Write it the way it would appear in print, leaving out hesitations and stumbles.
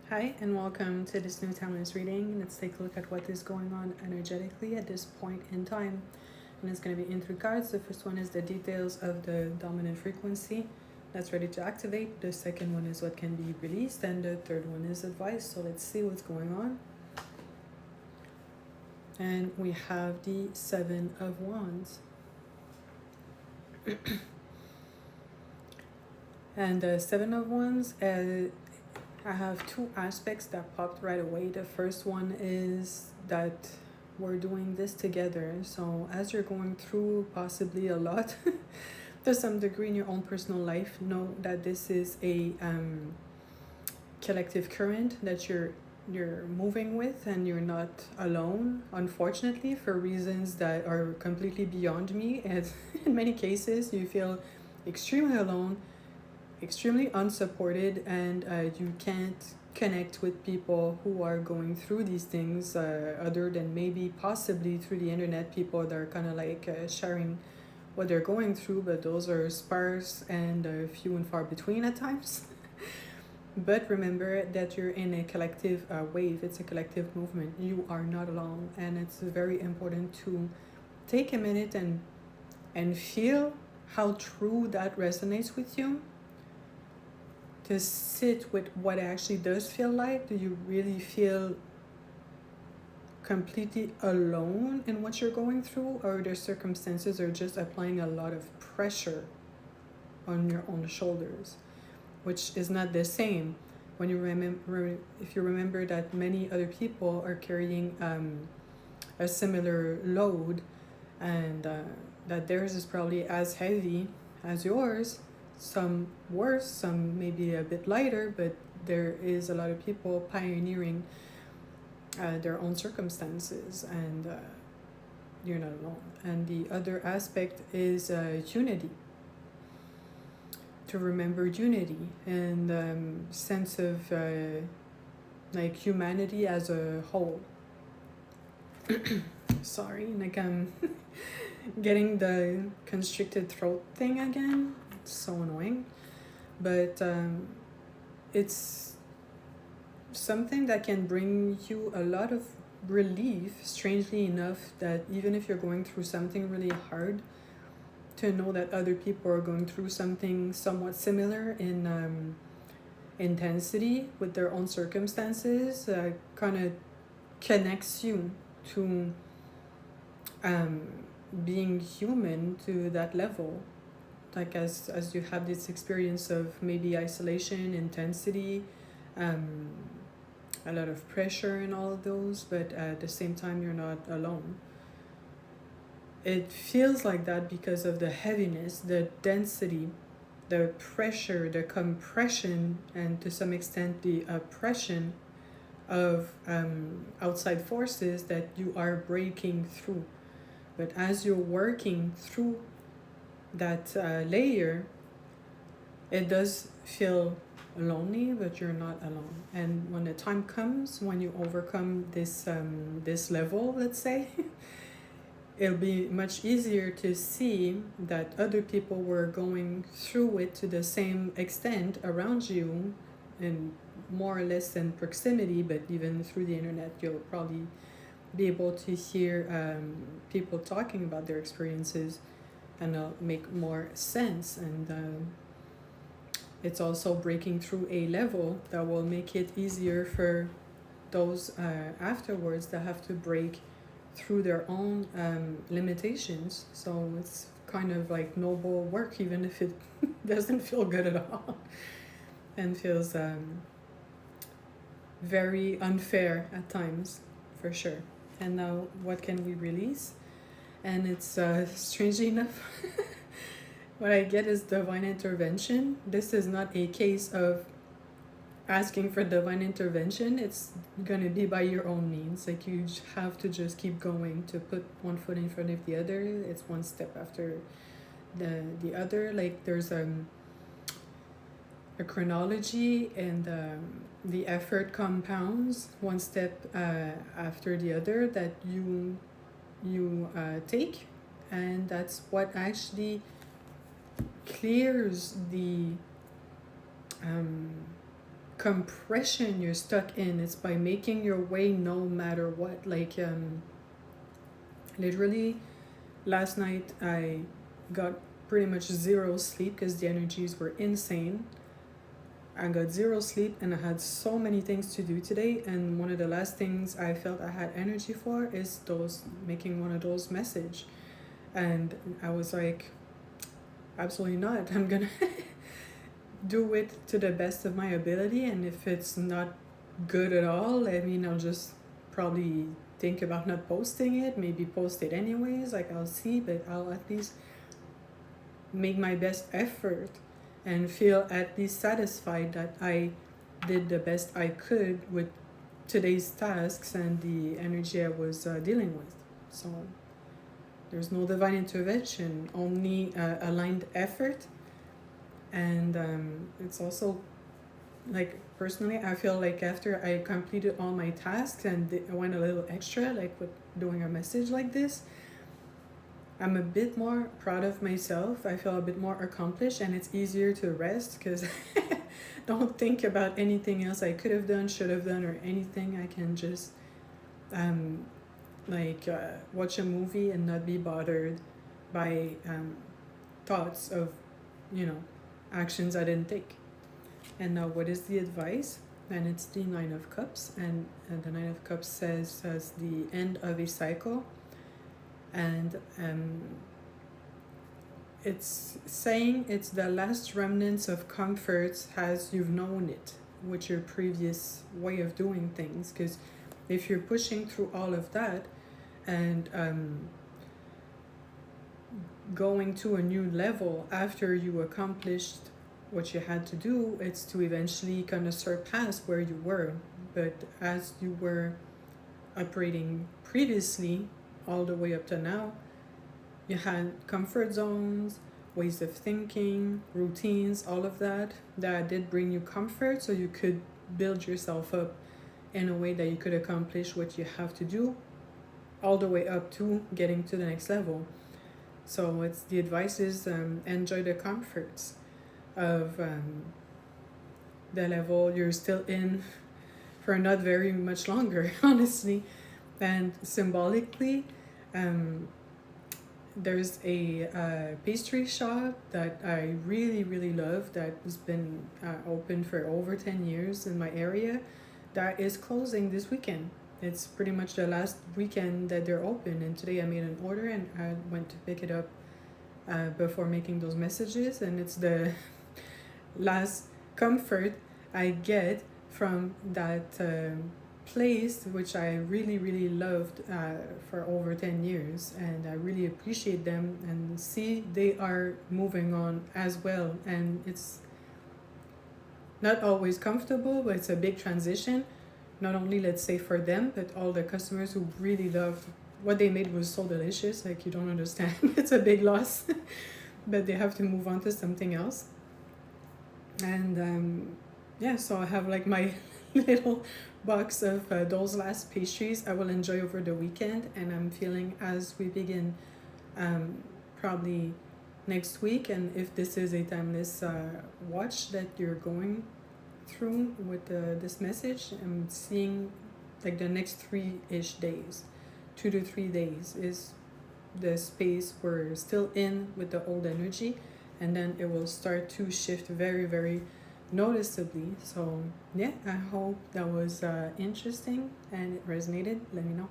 Hi, and welcome to this new timeless reading. Let's take a look at what is going on energetically at this point in time. And it's going to be in three cards. The first one is the details of the dominant frequency that's ready to activate. The second one is what can be released. And the third one is advice. So let's see what's going on. And we have the Seven of Wands. And the Seven of Wands, I have two aspects that popped right away. The first one is that we're doing this together. So as you're going through possibly a lot to some degree in your own personal life, know that this is a collective current that you're moving with, and you're not alone, unfortunately, for reasons that are completely beyond me. And in many cases you feel extremely alone, extremely unsupported, and you can't connect with people who are going through these things, other than maybe possibly through the internet, people that are kind of like sharing what they're going through, but those are sparse and few and far between at times. But remember that you're in a collective wave. It's a collective movement. You are not alone, and it's very important to take a minute and feel how true that resonates with you, to sit with what it actually does feel like. Do you really feel completely alone in what you're going through, or the circumstances are just applying a lot of pressure on your own shoulders, which is not the same. When you remember, if you remember that many other people are carrying a similar load, and that theirs is probably as heavy as yours, some worse, some maybe a bit lighter, but there is a lot of people pioneering their own circumstances, and you're not alone. And the other aspect is unity. To remember unity and sense of like humanity as a whole. Sorry, like I'm getting the constricted throat thing again. It's so annoying. But it's something that can bring you a lot of relief, strangely enough, that even if you're going through something really hard, to know that other people are going through something somewhat similar in intensity with their own circumstances, kind of connects you to being human to that level. Like as you have this experience of maybe isolation, intensity, a lot of pressure and all of those, but at the same time you're not alone. It feels like that because of the heaviness, the density, the pressure, the compression, and to some extent the oppression of outside forces that you are breaking through. But as you're working through that layer, it does feel lonely, but you're not alone. And when the time comes, when you overcome this level, let's say, it'll be much easier to see that other people were going through it to the same extent around you, and more or less in proximity. But even through the internet, you'll probably be able to hear people talking about their experiences, and it'll make more sense. And it's also breaking through a level that will make it easier for those afterwards that have to break through their own limitations. So it's kind of like noble work, even if it doesn't feel good at all and feels very unfair at times, for sure. And now what can we release? And it's strangely enough what I get is divine intervention. This is not a case of asking for divine intervention. It's gonna be by your own means. Like, you have to just keep going, to put one foot in front of the other. It's one step after the other. Like, there's a chronology, and the effort compounds one step after the other that you take, and that's what actually clears the compression you're stuck in. It's by making your way no matter what. Like literally last night I got pretty much zero sleep because the energies were insane. I got zero sleep and I had so many things to do today, and one of the last things I felt I had energy for is making one of those message. And I was like, absolutely not. I'm gonna do it to the best of my ability, and if it's not good at all, I mean, I'll just probably think about not posting it, maybe post it anyways, like I'll see, but I'll at least make my best effort and feel at least satisfied that I did the best I could with today's tasks and the energy I was dealing with. So there's no divine intervention, only aligned effort. And it's also like, personally, I feel like after I completed all my tasks and I went a little extra, like with doing a message like this, I'm a bit more proud of myself. I feel a bit more accomplished, and it's easier to rest because don't think about anything else I could have done, should have done, or anything. I can just watch a movie and not be bothered by thoughts of, actions I didn't take. And now, what is the advice? And it's the Nine of Cups, and the Nine of Cups says as the end of a cycle. And it's saying it's the last remnants of comforts as you've known it with your previous way of doing things. Because if you're pushing through all of that and going to a new level after you accomplished what you had to do, it's to eventually kind of surpass where you were. But as you were operating previously, all the way up to now, you had comfort zones, ways of thinking, routines, all of that did bring you comfort, so you could build yourself up in a way that you could accomplish what you have to do, all the way up to getting to the next level. So it's the advice is enjoy the comforts of the level you're still in for not very much longer, honestly. And symbolically, there's a pastry shop that I really, really love that has been open for over 10 years in my area that is closing this weekend. It's pretty much the last weekend that they're open, and today I made an order and I went to pick it up before making those messages, and it's the last comfort I get from that place, which I really, really loved for over 10 years, and I really appreciate them and see they are moving on as well. And it's not always comfortable, but it's a big transition, not only, let's say, for them, but all the customers who really loved what they made was so delicious, like you don't understand. It's a big loss, but they have to move on to something else. And so I have like my little box of those last pastries I will enjoy over the weekend, and I'm feeling as we begin probably next week. And if this is a timeless watch that you're going through with this message, I'm seeing like the next 3-ish days, 2 to 3 days is the space we're still in with the old energy, and then it will start to shift very, very noticeably. So yeah, I hope that was interesting and it resonated. Let me know.